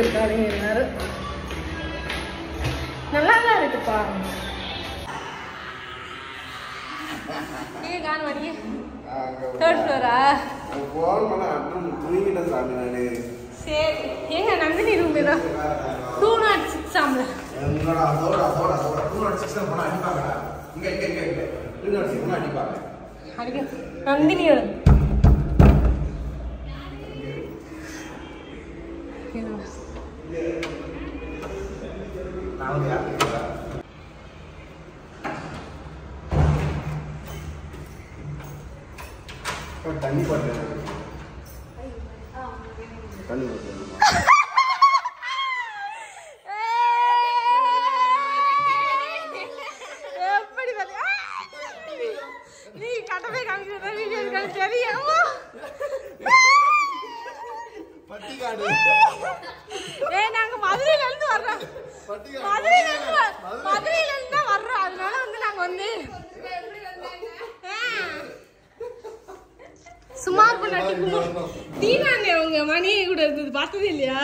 எல்லாரும் நல்லா தான் இருக்குப்பா. Third Flora? சரி ஏங்க நந்தினி ரூம் ஏதோ 206 ஆம்ல. நந்தினி தண்ணி போட்டு தண்ணி போட்டு நீ கட்டவே காமிக்கிற வீடியோ எனக்கு தெரியும். பட்டிகாடு நாங்க மதுரையில இருந்து வர்றோம். மதுரையில இருந்து தான் வர்றோம். அதனால வந்து நாங்க வந்து சுமார் பண்ணாட்டி தீனாங்க அவங்க மணியை கூட இருந்தது பார்த்ததே இல்லையா?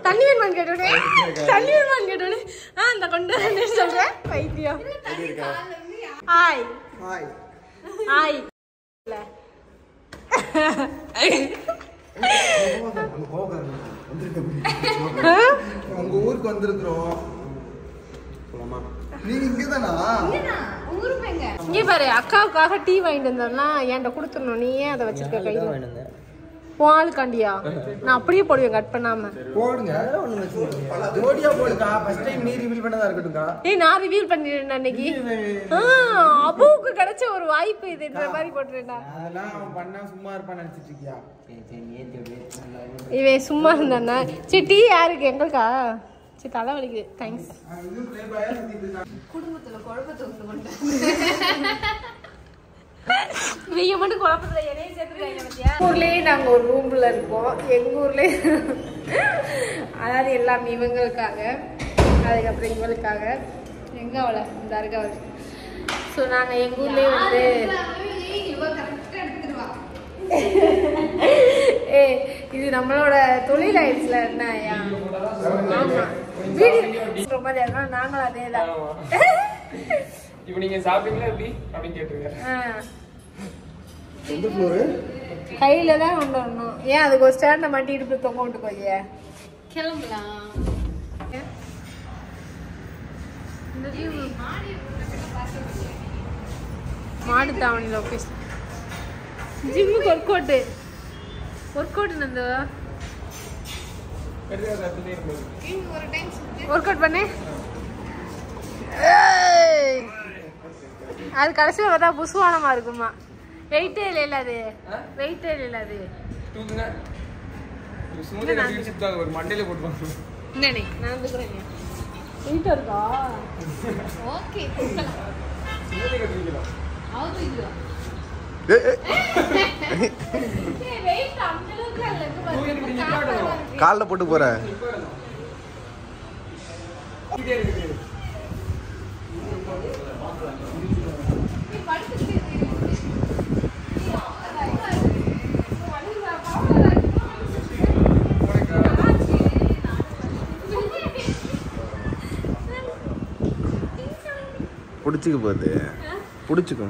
தண்ணி வேணுமான்னு கேட்டோடனே அந்த கொண்டு சொல்றேன் பைத்தியம். ஹாய் ஹாய் உங்க ஊருக்கு வந்திருக்கிறோம். நீங்க இங்கதானா? இங்க பாரு, அக்காவுக்காக டீ வாங்கிட்டு வந்தோம்னா என்கிட்ட கொடுத்துடணும். நீ ஏன் அதை வச்சிருக்க கையில? பால் காண்டியா? நான் அப்படியே போடுவேன் கட் பண்ணாம. போடுங்க, ஜோடியா போடுங்க. ஃபர்ஸ்ட் டைம் நீ ரிவீல் பண்ணதா இருக்கட்டும்க்கா. நான் ரிவீல் பண்ணிட்டேன் அன்னைக்கு. அபுவுக்கு கிடைச்ச ஒரு வாய்ப்பு இதுன்ற மாதிரி போட்டுறேன்டா. அதெல்லாம் அவன் பண்ணா சும்மா இருப்பான்னு நினைச்சிட்டு இருக்கியா? இவன் சும்மா இருந்தானா? சரி டீ யாருக்கு? எங்களுக்கா? சரி தலை வலிக்குது. தேங்க்ஸ். குடும்பத்துல குழப்பத்தை உண்டு பண்ணிட்டேன். நீங்க மட்டும் குழப்பத்துல என்னையும் சேர்த்துருக்காங்க பத்தியா? ஊர்லயே நாங்க ஒரு ரூம்ல இருக்கோம். எங்க ஊர்லயே அதாவது எல்லாம் இவங்களுக்காக, அதுக்கப்புறம் இவளுக்காக. எங்க அவளை இந்த அருகாவல். ஸோ நாங்க எங்க ஊர்லயே வந்து இது நம்மளோட தொழில் ஆயிடுச்சுல. என்ன ஆமா வீடியோ மாதிரி அதனால நாங்களும் அதேதான். இப்போ நீங்க சாப்பிட்டீங்களா எப்படி அப்படின்னு கேட்டிருக்கேன். எந்த ஃப்ளோர்? கையில தான் கொண்டு வரணும். ஏன் அதுக்கு ஒரு ஸ்டாண்ட மாட்டி இடுப்பு தொங்க விட்டு போய் கிளம்பலாம். மாடு தாவணி லொகேஷன். ஜிம்முக்கு work out Nandu work out பண்ணு. அது கடைசியில் பார்த்தா புசுவானமா இருக்குமா? வெயிட்டே இல்லை. அது வெயிட்டே இல்லை. அது ஒரு மண்டையில போட்டுவாங்க. என்னண்ணே நான் வந்துக்கிறேன். வெயிட் இருக்கா? ஓகே கால்ல போட்டு போற. புடிச்சுக்க போகுது. புடிச்சுக்கோ.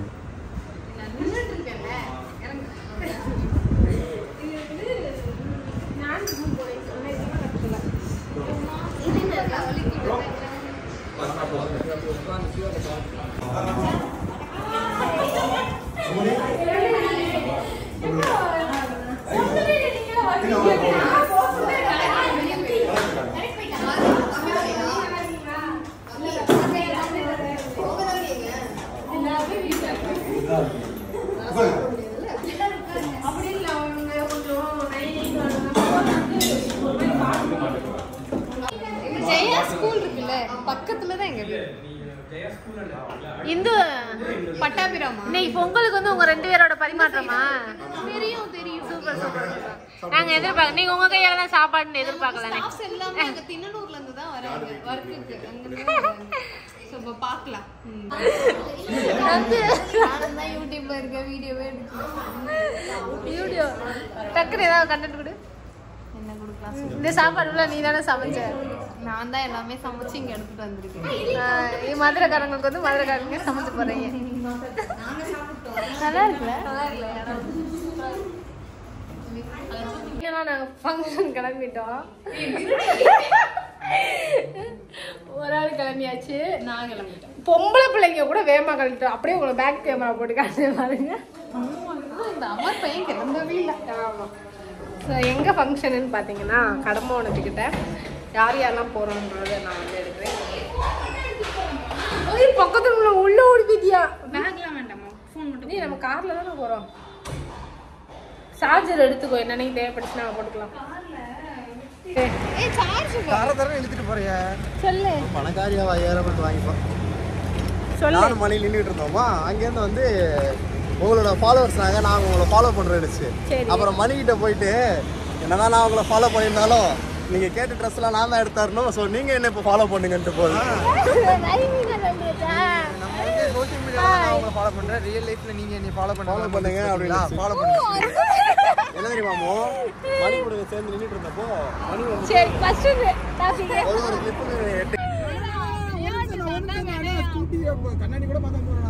ஜெயா ஸ்கூல் இருக்குல்ல பக்கத்துலதான் எங்க வீடு. இந்து பட்டாபிராமா? இன்னைக்கு பொங்கலுக்கு வந்து உங்க 2 பேரோட பரிமாற்றமா? தெரியும். சூப்பர். நாங்க எதிர்பார்க்க நீங்க உங்க கையால தான் சாப்பாடுன்னு எதிர்பார்க்கல. ஸ்டாஃப்ஸ் எல்லாமே அங்க திண்ணனூர்ல இருந்து தான் வராங்க வர்க்குக்கு. அங்க பாக்கலாம். நான் யூடியூப்ல இருக்க வீடியோவே எடுக்கிறேன். வீடியோ டக்குனு ஏதாவது கண்டென்ட் கொடு. என்ன கொடுக்கலாம்? இந்த சாப்பாடுல நீ தானே சமைச்ச? நான் தான் எல்லாமே சமைச்சு இங்க எடுத்துட்டு வந்திருக்கேன். மதுரைக்காரங்களுக்கு வந்து மதுரைக்காரங்க சமைச்சு போறீங்க. நல்லா இருக்குல்ல? நாங்க ஃபங்க்ஷன் கிளம்பிட்டோம். ஒரு ஆள் கிளம்பியாச்சு, நான் கிளம்பிட்டேன். பொம்பளை பிள்ளைங்க கூட வேகமா கிளம்பிட்டோம். அப்படியே உங்களை பேக் கேமரா போட்டு காட்டு பாருங்க. இந்த அமர் பையன் கிளம்பவே இல்லை. ஆமா. ஸோ எங்கே ஃபங்க்ஷனுன்னு பார்த்தீங்கன்னா கடம்பவனத்துக்கிட்ட யார் யாரெல்லாம் போகிறோன்றதை நான் வந்து எடுக்கிறேன். பக்கத்துல உள்ள ஓடி போயிட்டியா? பேக்லாம் வேண்டாமா, ஃபோன் மட்டும். நீ நம்ம காரில் தானே போகிறோம். சார்ஜர் எடுத்துக்கோ, என்னன்னைக்கு தேவைப்படுச்சுன்னா போட்டுக்கலாம். இழுத்துட்டு போறியா? சொல்லு பணக்காரியா 5000 மட்டும் வாங்கிப்போம். நானும் மணி நின்றுட்டு இருந்தோமா, அங்கேருந்து வந்து உங்களோட ஃபாலோவர்ஸ் நாங்கள் உங்களை ஃபாலோ பண்ணுறேன்னு. அப்புறம் மணிக்கிட்ட போயிட்டு என்னதான் நான் உங்களை ஃபாலோ பண்ணியிருந்தாலும் நீங்கள் கேட்ட ட்ரெஸ்லாம் நான் தான் எடுத்தாரணும். ஸோ நீங்கள் என்ன இப்போ ஃபாலோ பண்ணுங்கன்ட்டு போதும். சோஷியல் மீடியாவில் நான் உங்களை ஃபாலோ பண்ணுறேன், ரியல் லைஃப்பில் நீங்கள் என்னை ஃபாலோ பண்ணுங்க அப்படின்னா ஃபாலோ பண்ணுங்க. என்ன தெரியுமாமோ, மணி கூட சேர்ந்து நின்றுட்டு இருந்தப்போ மணி வந்து ஒரு கிளிப்பு கண்ணாடி கூட பார்த்தா போறேன்.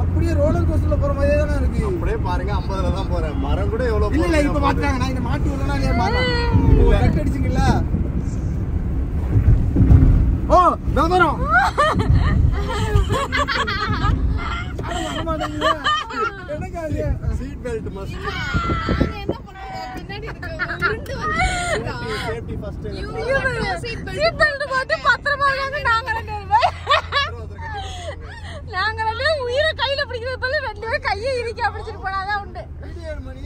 அப்படியே ரோலர் கோஸ்டர்ல போற மாதிரியே தான இருக்கு. அப்படியே பாருங்க 50ல தான் போறேன். மரம் கூட எவ்வளவு இல்ல இப்ப மாட்டாங்க. நான் இந்த மாட்டி விடறேனா இல்லையா மரம். இப்போ கட் அடிச்சிங்கல. ஓ நம்பரம். என்னங்க அது சீட் பெல்ட் மஸ்ட். நாங்க என்ன பண்ணுவோம், பின்னாடி இருக்க உருண்டு வந்து சேஃப்டி ஃபர்ஸ்ட். சீட் பெல்ட் போட்டு பத்திரமா வாங்க. நாங்க ரெண்டு உயிரை கையில பிடிக்கிறது போல ரெண்டு பேரும் கையை இறுக்கி பிடிச்சிட்டு போனாதான் உண்டு. மணி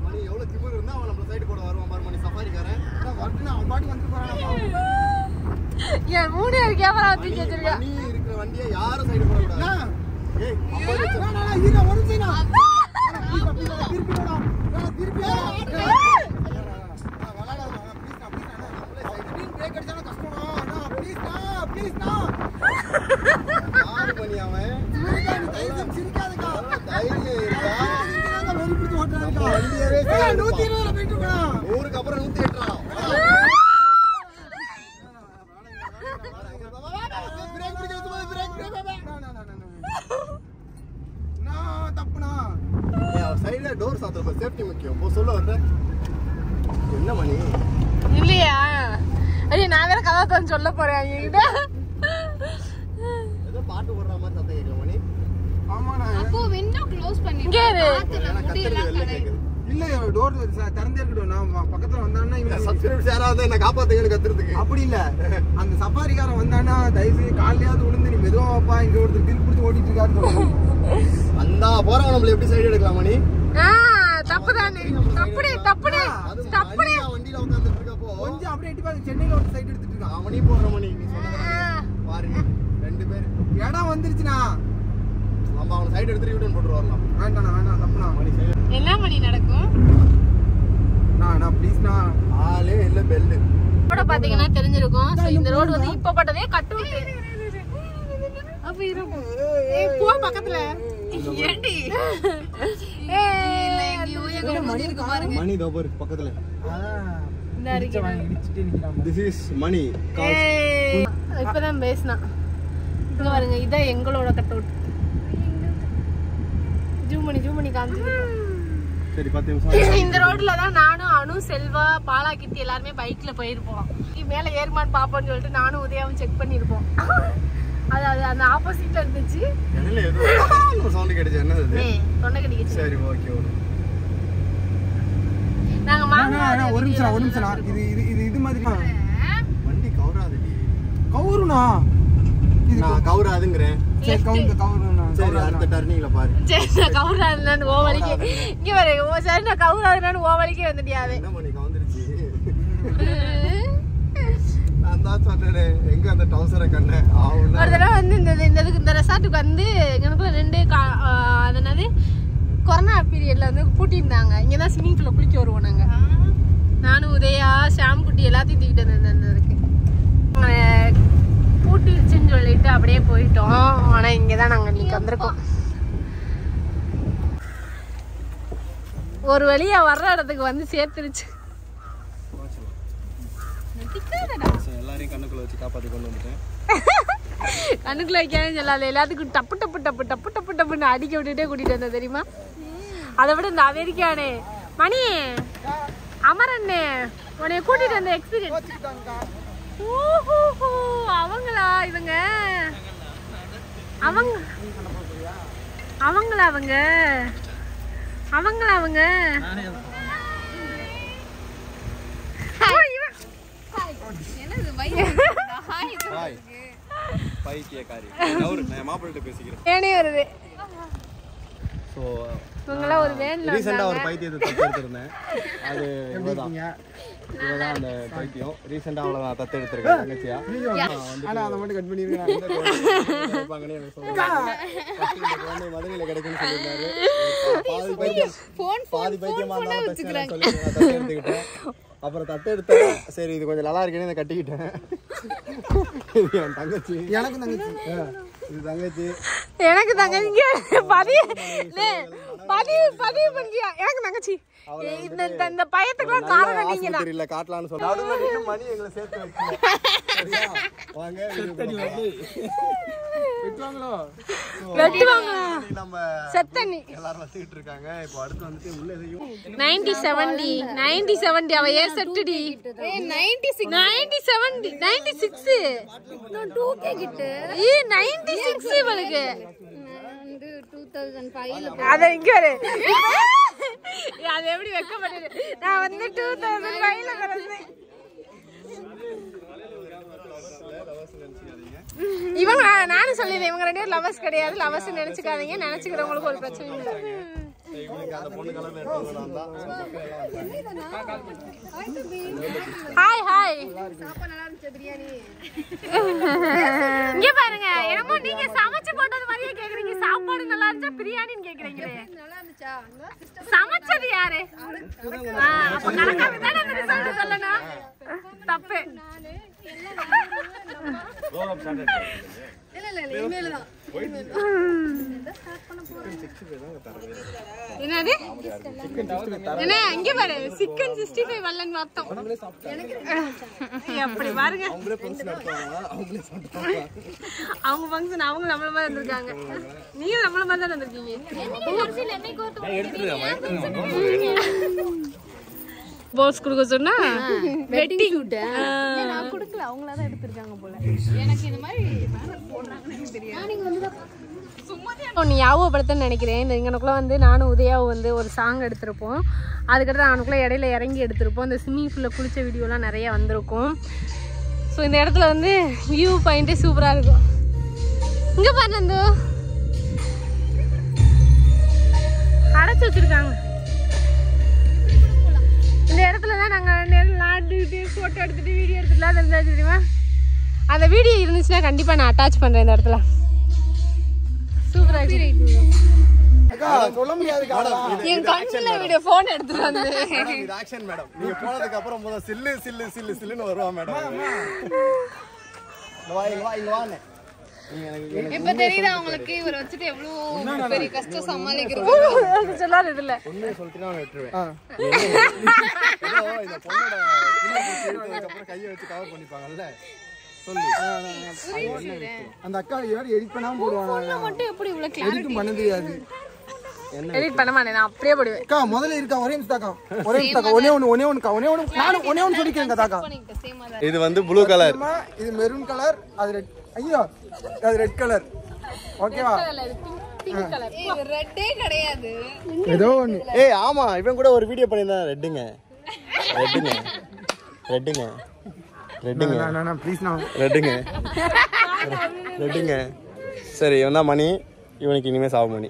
மணி எவ்வளவு திமிரு இருந்தா அவன் நம்ம சைடு கூட வருவான் பாரு. மணி சஃபாரிக்காரன் வரட்டுனா அவன் பாட்டு வந்து போறான். ஏன் மூணு கேமரா தூக்கி வச்சிருக்க? மணி இருக்கிற வண்டியை யாரும் சைடு போட கூடாது. ஏய் இது ஒரு சீனா திருப்பி பிரேக் அடிச்சாலும் கஷ்டம். ப்ளீஸ் ப்ளீஸ் ஊருக்கு அப்புறம் 108 தப்புனா சைடுல டோர் சாத்துற சேஃப்டி முக்கியம். சொல்ல வந்த என்ன மணி இல்லையா? ஐயா நான் வேற கதை தான் சொல்ல போறேன் என்கிட்ட. ஏதோ பாட்டு போடுற மாதிரி சத்தம் கேட்குற மணி. ஆமாண்ணா. அப்போ விண்டோ க்ளோஸ் பண்ணிட்டு இல்ல டோர் திறந்தே இருக்கட்டும். நான் பக்கத்துல வந்தான்னா இவங்க சப்ஸ்கிரைபர்ஸ் யாராவது என்ன காப்பாத்துங்கன்னு கத்துறதுக்கு அப்படி இல்ல. அந்த சஃபாரிக்காரன் வந்தானா தயவு காலையாவது விழுந்து நீ மெதுவா வாப்பா இங்க ஒருத்தர் திருப்பி ஓடிட்டு இருக்காரு. அந்த போறவன் நம்மள எப்படி சைடு எடுக்கலாம் மணி? தப்புதானே. தப்புடே தப்புடே தப்புடே. வண்டியில உட்கார்ந்துட்டு இருக்கப்போ கொஞ்சம் அப்படியே எட்டி பாத்து சென்னையில ஒரு சைடு எடுத்துட்டு இருக்கான். மணி போடுற மணி நீ சொன்னது பாருங்க. ரெண்டு பேர் இடம் வந்துருச்சுனா நம்ம அவன சைடு எடுத்து ரிட்டர்ன் போட்டு வரலாம். வேண்டாம் வேண்டாம் தப்புனா மணி சைடு என்ன மணி நடக்கும்? நான் ப்ளீஸ் நான் ஆளே இல்ல பெல் ரோட பாத்தீங்கன்னா தெரிஞ்சிருக்கும். இந்த ரோடு வந்து இப்ப பட்டதே கட் விட்டு அப்ப இருக்கும். ஏய் போ பக்கத்துல. ஏண்டி மணி தோபர் பக்கத்துல இந்த அருகே இடிச்சிட்டே நிக்கிறான். திஸ் இஸ் மணி. இப்பதான் பேசினா. இங்க பாருங்க இதான் எங்களோட கட் அவுட். ஜூம் பண்ணி காமிச்சு. சரி 10 நிமிஷம். இந்த ரோட்ல தான் நானும் அனு செல்வா பாலா கித்தி எல்லாருமே பைக்ல போயிருப்போம். மேல ஏறுமான்னு பாப்போம்னு சொல்லிட்டு நானும் உதயாவும் செக் பண்ணிருப்போம். அது அந்த ஆப்போசிட்ல இருந்துச்சு. என்னல ஏதோ சவுண்ட் கேட்டுச்சு. என்னது இது? தொண்டை கடிக்குது. சரி ஓகே ஓகே. நாங்க மாமா ஒரு நிமிஷம் இது மாதிரி வண்டி கவுராதுடி. கவுருனா இது நான் கவுராதுங்கறேன். சரி கவுருனா. சரி அடுத்த டர்னிங்ல பாரு. சரி கவுராதுன்னு ஓவலிக்கு இங்க பாரு. சரி நான் கவுராதுன்னு ஓவலிக்கு வந்துட்டியாவே. என்ன பண்ணி கவுந்துருச்சு. நான் தான் சொன்னேன் எங்க அந்த டவுசரை கண்ணே. ஆவுனா ஒரு தடவை வந்து இந்த ரெசார்ட்டுக்கு வந்து எங்களுக்குள்ள ரெண்டு அதனது கொரோனா பீரியட்ல வந்து பூட்டியிருந்தாங்க. இங்கதான் ஸ்விம்மிங் பூல்ல குளிக்க வருவோம் நாங்க. நானும் உதயா ஷாம் குட்டி எல்லாத்தையும் தூக்கிட்டு வந்திருக்கு. பூட்டிருச்சுன்னு சொல்லிட்டு அப்படியே போயிட்டோம். ஆனா இங்கதான் நாங்க இன்னைக்கு வந்திருக்கோம். ஒரு வழியா வர்ற இடத்துக்கு வந்து சேர்த்துருச்சு. எல்லாரையும் கண்ணுக்குள்ள வச்சு காப்பாத்தி கொண்டு வந்துட்டேன். கண்ணுக்குள்ள வைக்காம சொல்லாது, எல்லாத்துக்கும் டப்பு டப்பு டப்பு டப்பு டப்பு டப்புன்னு அடிக்க விட்டுட்டே கூட்டிட்டு வந்தேன் தெரியுமா. அதை விட இந்த அமெரிக்கானே மணி அமரண்ணே உன்னைய கூட்டிட்டு வந்த எக்ஸ்பீரியன்ஸ். அவங்களா இவங்க அவங்க அவங்களா அவங்க அவங்களா அவங்க ஏனே வருது. ஸோ இவங்களாம் ஒரு வேன்ல ரீசெண்டாக ஒரு பைத்தியத்தை தத்தெடுத்திருந்தேன். அது இவ்வளோதான் அந்த பைத்தியம். ரீசெண்டாக அவ்வளோ நான் தத்தெடுத்திருக்கேன் தங்கச்சியா. ஆனால் அதை மட்டும் கட் பண்ணியிருக்கேன். மதுரையில் கிடைக்குன்னு சொல்லியிருந்தாரு. பாதி பைத்தியமாக இருந்தாலும் சொல்லி நான் தத்தெடுத்துக்கிட்டேன். அப்புறம் தத்தெடுத்தேன். சரி இது கொஞ்சம் நல்லா இருக்குன்னு இதை கட்டிக்கிட்டேன். என் தங்கச்சி எனக்கு தங்கச்சி இது தங்கச்சி எனக்கு தங்கச்சிங்க பதிவு பண்றியா? எனக்கு தங்கச்சி இந்த பயத்துக்குலாம் காரணம் நீங்க தான். இல்ல காட்டலாம்னு சொன்னாங்க. மணி எங்களை சேர்த்து வைக்கல. வாங்க வெட்டுவாங்களா? நம்ம செத்தனி எல்லாரும் வச்சிட்டு இருக்காங்க. இப்போ அடுத்து வந்துட்டு உள்ள எதையும் 90 அவ ஏ செட்டுடி. 96 நான் 2K கிட்ட 96 இவளுக்கு 2005 அத இங்க வர அது எப்படி வெக்க பண்ணுது. நான் வந்து 2005ல பிறந்தேன். இவங்க நானும் சொல்லிடுறேன், இவங்க 2 பேரும் லவர்ஸ் கிடையாது. லவர்ஸ் நினைச்சுக்காதீங்க, நினைச்சுக்கிறவங்களுக்கு ஒரு பிரச்சனை இல்லை. ஹாய் ஹாய் இங்க பாருங்க, என்னமோ நீங்க சமைச்சு போட்டது மாதிரியே கேக்குறீங்க. சாப்பாடு நல்லா இருந்துச்சா பிரியாணின்னு கேக்குறீங்களே. சமைச்சது யாரு? அப்ப கணக்காக தானே அந்த ரிசல்ட் சொல்லணும். தப்பு. என்னது என்ன இங்க பாரு, சிக்கன் 65 வல்லன் வாத்தம். அப்படி பாருங்க, அவங்க ஃபங்க்ஷன் அவங்க நம்மள மாதிரி வந்திருக்காங்க. நீங்க நம்மள மாதிரி தான் வந்திருக்கீங்க. போஸ் குடுக்க சொன்னா வெட்டிங் நான் கொடுக்கல, அவங்களா தான் எடுத்துருக்காங்க போல. எனக்கு இந்த மாதிரி போடுறாங்கன்னு தெரியாது. ஒன்று ஞாபகப்படுத்தன்னு நினைக்கிறேன். இந்த இங்கனுக்குள்ள வந்து நானும் உதயாவும் வந்து ஒரு சாங் எடுத்திருப்போம். அதுக்கடுத்து அவனுக்குள்ளே இடையில இறங்கி எடுத்திருப்போம். இந்த ஸ்விம்மிங் பூலில் குளிச்ச வீடியோலாம் நிறைய வந்திருக்கும். ஸோ இந்த இடத்துல வந்து வியூ பாயிண்ட்டே சூப்பராக இருக்கும். இங்கே பாரு, அடைச்சி வச்சிருக்காங்க. இந்த இடத்துல தான் நாங்கள் விளாண்டுக்கிட்டு ஃபோட்டோ எடுத்துகிட்டு வீடியோ எடுத்துட்டுலாம் இருந்தாச்சு தெரியுமா. அந்த வீடியோ இருந்துச்சுன்னா கண்டிப்பாக நான் அட்டாச் பண்ணுறேன் இந்த இடத்துல. சூப்பரா இருக்கு. சொல்ல முடியாது. என் கண்ணுல வீடியோ போன் எடுத்துட்டு வந்து இது ஆக்ஷன் மேடம். நீங்க போனதுக்கு அப்புறம் முதல்ல சில்லு சில்லு சில்லு சில்லுன்னு வருவா மேடம். இங்க வாங்க. இப்ப தெரியுதா உங்களுக்கு இவரை வச்சுட்டு எவ்வளவு பெரிய கஷ்டம் சமாளிக்கிறது. சொல்லாரு இதுல உண்மையை சொல்லிட்டு நான் விட்டுருவேன். இந்த பொண்ணோட அப்புறம் கையை வச்சு கவர் பண்ணிப்பாங்கல்ல. அந்த அக்கா எடிட் பண்ணாம போடுவாங்க. மட்டும் எப்படி இவ்வளவு கிளாரிட்டி பண்ண தெரியாது. எடிட் பண்ண மாட்டேன், நான் அப்படியே போடுவேன். அக்கா முதல்ல இருக்கா ஒரே நிமிஷம் ஒரே ஒன்னு நானும் ஒன்னே ஒன்னு சொல்லிக்கிறேன் தாக்கா. இது வந்து ப்ளூ கலர், இது மெரூன் கலர், அது ரெட். ஐயோ அது ரெட் கலர். ஓகேவா? இது ரெட்டே கிடையாது. ஏதோ ஒன்னு. ஏய் ஆமா, இவன் கூட ஒரு வீடியோ பண்ணிருந்தான். ரெட்டுங்க ரெட்டுங்க ரெட்டுங்க ரெட்டுங்க ப்ளீஸ் நான் ரெட்டுங்க ரெட்டுங்க. சரி இவன் தான் மணி. இவனுக்கு இனிமே சாவு மணி.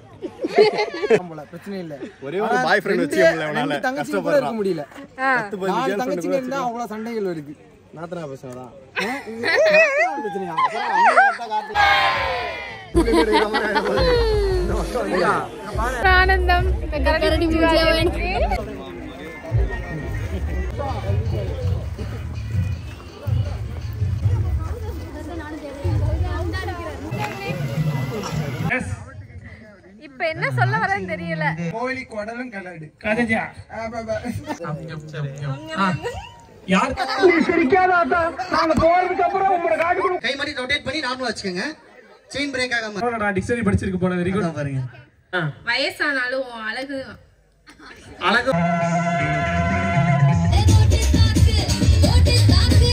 பிரச்சனை இல்ல. ஒரே ஒரு பாய் ஃப்ரெண்ட் வச்சு அவனால கஷ்டப்பட இருக்க முடியல. 10 தங்கச்சிங்க இருந்தா அவ்வளவு சண்டைகள் இருக்கு. நாத்தனா பேசுறதா பிரச்சனையா? ஆனந்தம் இப்ப என்ன சொல்ல வர என்னன்னு தெரியல. கோழி குடலும் கலடு கதஜா யார் சிரிக்காதா நாங்க போறதுக்கு அப்புறம் உங்க காடி கை மாதிரி ரொட்டேட் பண்ணி நார்மலா வச்சுக்கோங்க. செயின் பிரேக் ஆகாம. நான் டிக்ஷனரி படிச்சிருக்கு போனது வெரி குட் பாருங்க. வயசானாலும் அழகு அழகு